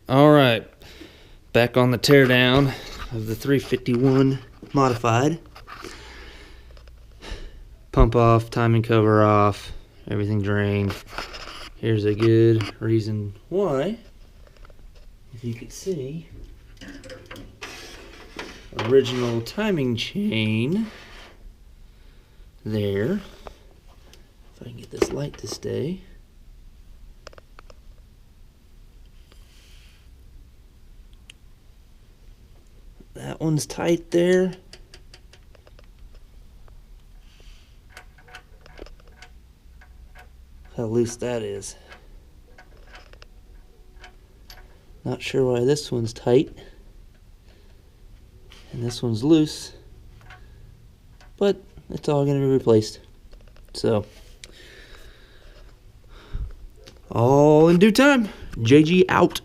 All right, back on the teardown of the 351 modified. Pump off, timing cover off, everything drained. Here's a good reason why. If you can see, original timing chain there. If I can get this light to stay. That one's tight there. How loose that is. Not sure why this one's tight and this one's loose, but it's all going to be replaced. So, all in due time. JG out.